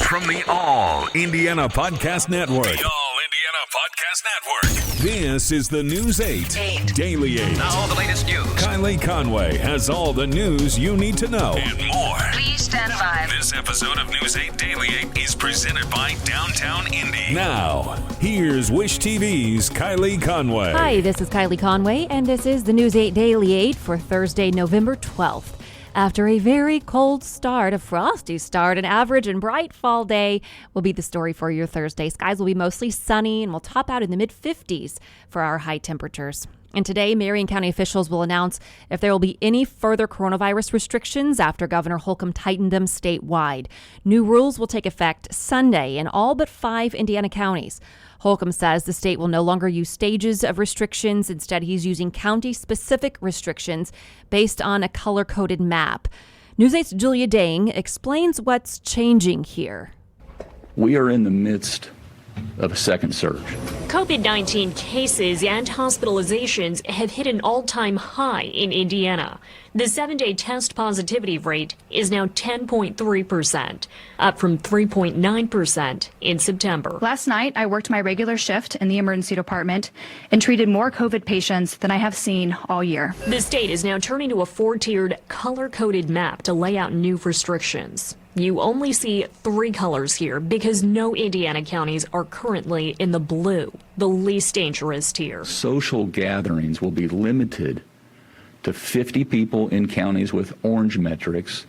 From the All Indiana Podcast Network. The All Indiana Podcast Network. This is the News 8 Daily 8. Now all the latest news. Kylie Conway has all the news you need to know. And more. Please stand by. This episode of News 8 Daily 8 is presented by Downtown Indy. Now, here's Wish TV's Kylie Conway. Hi, this is Kylie Conway, and this is the News 8 Daily 8 for Thursday, November 12th. After a very cold start, a frosty start, an average and bright fall day will be the story for your Thursday. Skies will be mostly sunny and will top out in the mid-50s for our high temperatures. And today, Marion County officials will announce if there will be any further coronavirus restrictions after Governor Holcomb tightened them statewide. New rules will take effect Sunday in all but 5 Indiana counties. Holcomb says the state will no longer use stages of restrictions. Instead, he's using county-specific restrictions based on a color-coded map. News 8's Julia Dang explains what's changing here. We are in the midst of a second surge. COVID-19 cases and hospitalizations have hit an all-time high in Indiana. The 7-day test positivity rate is now 10.3%, up from 3.9% in September. Last night, I worked my regular shift in the emergency department and treated more COVID patients than I have seen all year. The state is now turning to a 4-tiered, color-coded map to lay out new restrictions. You only see 3 colors here because no Indiana counties are currently in the blue, the least dangerous tier. Social gatherings will be limited to 50 people in counties with orange metrics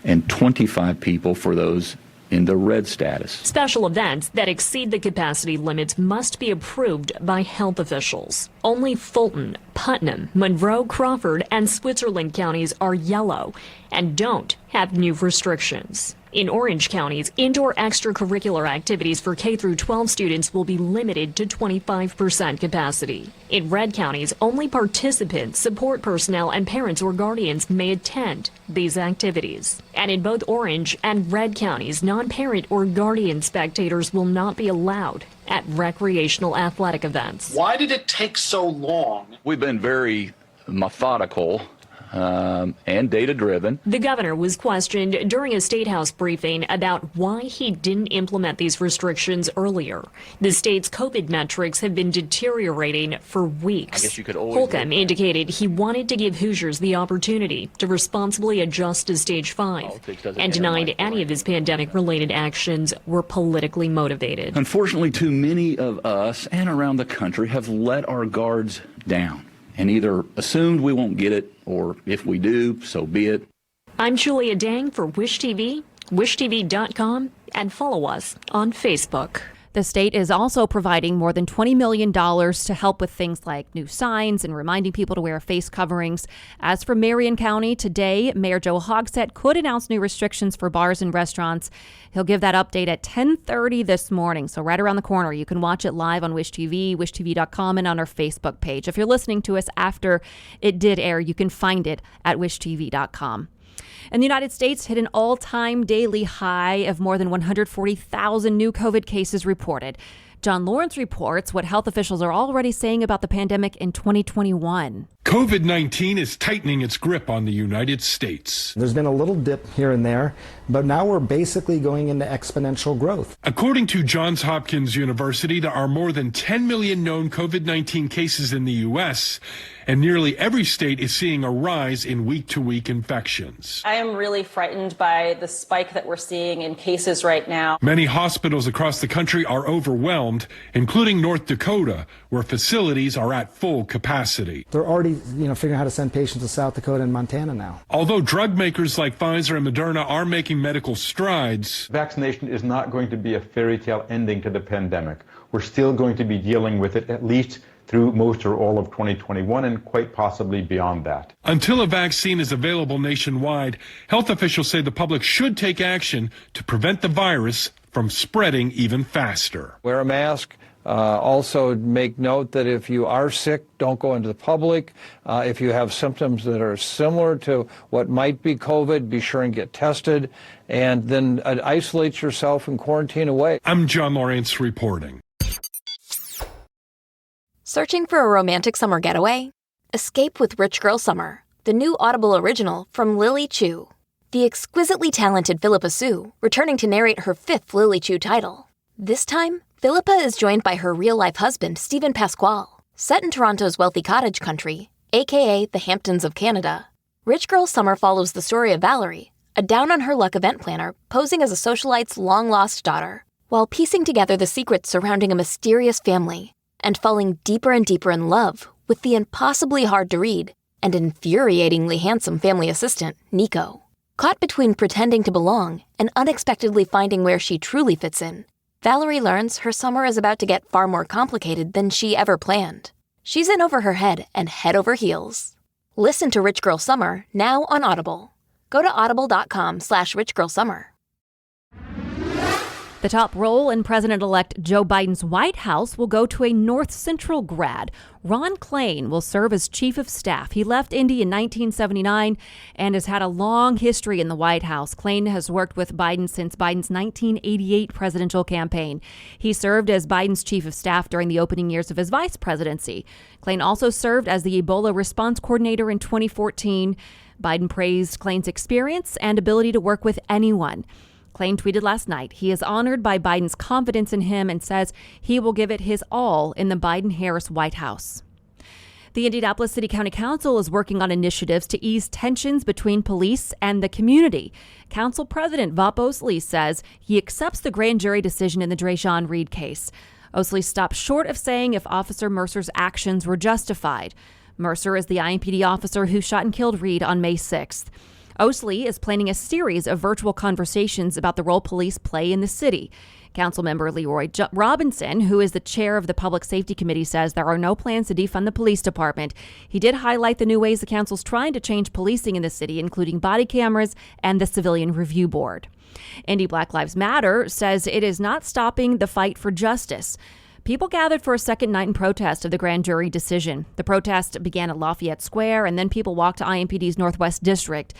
and 25 people for those in the red status. Special events that exceed the capacity limits must be approved by health officials. Only Fulton, Putnam, Monroe, Crawford, and Switzerland counties are yellow and don't have new restrictions. In orange counties, indoor extracurricular activities for K through 12 students will be limited to 25% capacity. In red counties, only participants, support personnel, and parents or guardians may attend these activities. And in both orange and red counties, non-parent or guardian spectators will not be allowed at recreational athletic events. Why did it take so long? We've been very methodical and data-driven. The governor was questioned during a State House briefing about why he didn't implement these restrictions earlier. The state's COVID metrics have been deteriorating for weeks. I guess you could always Holcomb indicated he wanted to give Hoosiers the opportunity to responsibly adjust to Stage 5 and denied any of his pandemic-related actions were politically motivated. Unfortunately, too many of us and around the country have let our guards down and either assumed we won't get it, or if we do, so be it. I'm Julia Dang for Wish TV, wishtv.com, and follow us on Facebook. The state is also providing more than $20 million to help with things like new signs and reminding people to wear face coverings. As for Marion County, today, Mayor Joe Hogsett could announce new restrictions for bars and restaurants. He'll give that update at 10:30 this morning, so right around the corner. You can watch it live on Wish TV, wishtv.com, and on our Facebook page. If you're listening to us after it did air, you can find it at wishtv.com. And the United States hit an all-time daily high of more than 140,000 new COVID cases reported. John Lawrence reports what health officials are already saying about the pandemic in 2021. COVID-19 is tightening its grip on the United States. There's been a little dip here and there, but now we're basically going into exponential growth. According to Johns Hopkins University, there are more than 10 million known COVID-19 cases in the U.S., and nearly every state is seeing a rise in week-to-week infections. I am really frightened by the spike that we're seeing in cases right now. Many hospitals across the country are overwhelmed, including North Dakota, where facilities are at full capacity. They're already, figuring out how to send patients to South Dakota and Montana now. Although drug makers like Pfizer and Moderna are making medical strides, vaccination is not going to be a fairy tale ending to the pandemic. We're still going to be dealing with it at least through most or all of 2021 and quite possibly beyond that. Until a vaccine is available nationwide, health officials say the public should take action to prevent the virus from spreading even faster. Wear a mask. Also make note that if you are sick, don't go into the public. If you have symptoms that are similar to what might be COVID, be sure and get tested, and then isolate yourself and quarantine away. I'm John Lawrence reporting. Searching for a romantic summer getaway? Escape with Rich Girl Summer, the new Audible original from Lily Chu. the exquisitely talented Philippa Sue, returning to narrate her 5th Lily Chu title. This time, Philippa is joined by her real-life husband, Stephen Pasquale. Set in Toronto's wealthy cottage country, aka the Hamptons of Canada, Rich Girl Summer follows the story of Valerie, a down-on-her-luck event planner posing as a socialite's long-lost daughter, while piecing together the secrets surrounding a mysterious family and falling deeper and deeper in love with the impossibly hard-to-read and infuriatingly handsome family assistant, Nico. Caught between pretending to belong and unexpectedly finding where she truly fits in, Valerie learns her summer is about to get far more complicated than she ever planned. She's in over her head and head over heels. Listen to Rich Girl Summer now on Audible. Go to audible.com/richgirlsummer. The top role in President-elect Joe Biden's White House will go to a North Central grad. Ron Klain will serve as chief of staff. He left Indy in 1979 and has had a long history in the White House. Klain has worked with Biden since Biden's 1988 presidential campaign. He served as Biden's chief of staff during the opening years of his vice presidency. Klain also served as the Ebola response coordinator in 2014. Biden praised Klain's experience and ability to work with anyone. Klain tweeted last night he is honored by Biden's confidence in him and says he will give it his all in the Biden-Harris White House. The Indianapolis City County Council is working on initiatives to ease tensions between police and the community. Council President Vop Osley says he accepts the grand jury decision in the Drejon Reed case. Osley stopped short of saying if Officer Mercer's actions were justified. Mercer is the IMPD officer who shot and killed Reed on May 6th. Osley is planning a series of virtual conversations about the role police play in the city. Councilmember Leroy Robinson, who is the chair of the Public Safety Committee, says there are no plans to defund the police department. He did highlight the new ways the council's trying to change policing in the city, including body cameras and the Civilian Review Board. Indy Black Lives Matter says it is not stopping the fight for justice. People gathered for a second night in protest of the grand jury decision. The protest began at Lafayette Square, and then people walked to IMPD's Northwest District.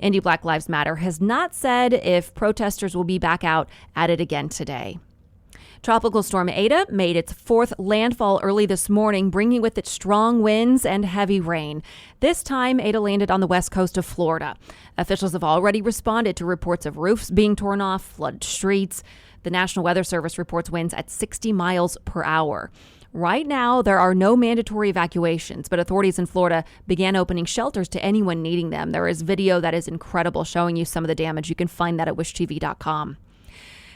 Indy Black Lives Matter has not said if protesters will be back out at it again today. Tropical storm Eta made its 4th landfall early this morning, bringing with it strong winds and heavy rain. This time, Eta landed on the west coast of Florida. Officials have already responded to reports of roofs being torn off, flooded streets. The National Weather Service reports winds at 60 miles per hour. Right now, there are no mandatory evacuations, but authorities in Florida began opening shelters to anyone needing them. There is video that is incredible showing you some of the damage. You can find that at wishtv.com.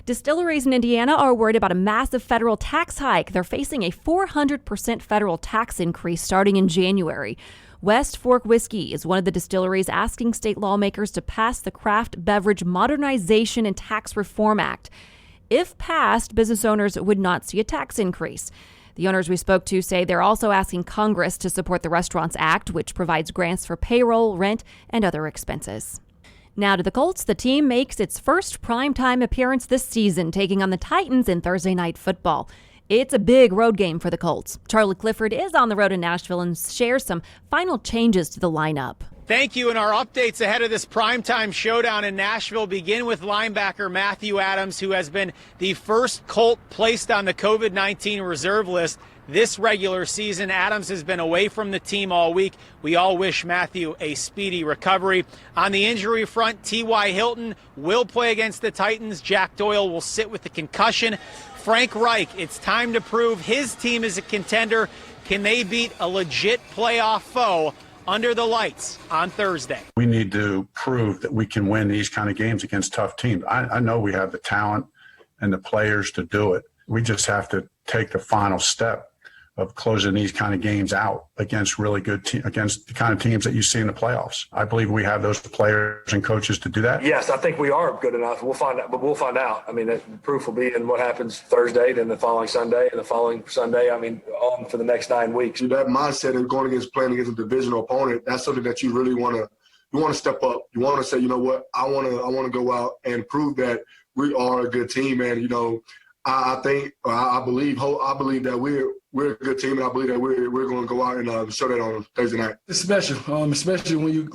Distilleries in Indiana are worried about a massive federal tax hike. They're facing a 400% federal tax increase starting in January. West Fork Whiskey is one of the distilleries asking state lawmakers to pass the Craft Beverage Modernization and Tax Reform Act. If passed, business owners would not see a tax increase. The owners we spoke to say they're also asking Congress to support the Restaurants Act, which provides grants for payroll, rent, and other expenses. Now to the Colts. The team makes its first primetime appearance this season, taking on the Titans in Thursday Night Football. It's a big road game for the Colts. Charlie Clifford is on the road in Nashville and shares some final changes to the lineup. Thank you. And our updates ahead of this primetime showdown in Nashville begin with linebacker Matthew Adams, who has been the first Colt placed on the COVID-19 reserve list this regular season. Adams has been away from the team all week. We all wish Matthew a speedy recovery. On the injury front, T.Y. Hilton will play against the Titans. Jack Doyle will sit with the concussion. Frank Reich, it's time to prove his team is a contender. Can they beat a legit playoff foe under the lights on Thursday? We need to prove that we can win these kind of games against tough teams. I know we have the talent and the players to do it. We just have to take the final step of closing these kind of games out against really good against the kind of teams that you see in the playoffs. I believe we have those players and coaches to do that. Yes, I think we are good enough. We'll find out, but we'll find out. I mean, the proof will be in what happens Thursday, then the following Sunday, and the following Sunday. I mean, on for the next 9 weeks. That mindset of playing against a divisional opponent, that's something that you really want to step up. You want to say, you know what, I want to go out and prove that we are a good team. And, you know, I believe that we're a good team, and I believe that we're going to go out and show that on Thursday night. It's special, especially when you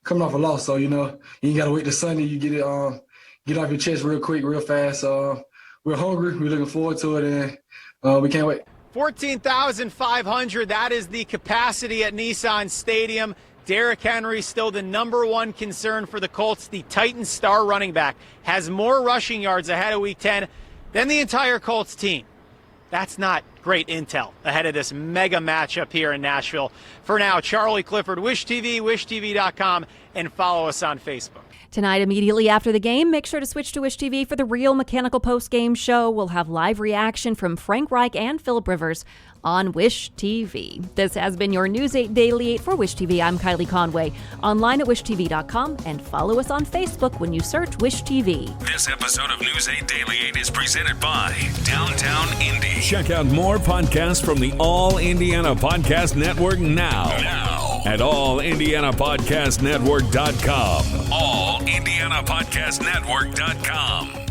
coming off a loss. So, you know, you ain't got to wait till Sunday. You get it get off your chest real quick, real fast. We're hungry. We're looking forward to it, and we can't wait. 14,500, that is the capacity at Nissan Stadium. Derrick Henry still the number one concern for the Colts. The Titans star running back has more rushing yards ahead of Week 10 than the entire Colts team. That's not great intel ahead of this mega matchup here in Nashville. For now, Charlie Clifford, Wish TV, wishtv.com, and follow us on Facebook. Tonight, immediately after the game, make sure to switch to Wish TV for the Real Mechanical Post-Game Show. We'll have live reaction from Frank Reich and Philip Rivers on Wish TV. This has been your News 8 Daily 8 for Wish TV. I'm Kylie Conway. Online at wishtv.com and follow us on Facebook when you search Wish TV. This episode of News 8 Daily 8 is presented by Downtown Indy. Check out more podcasts from the All Indiana Podcast Network now at allindianapodcastnetwork.com. allindianapodcastnetwork.com.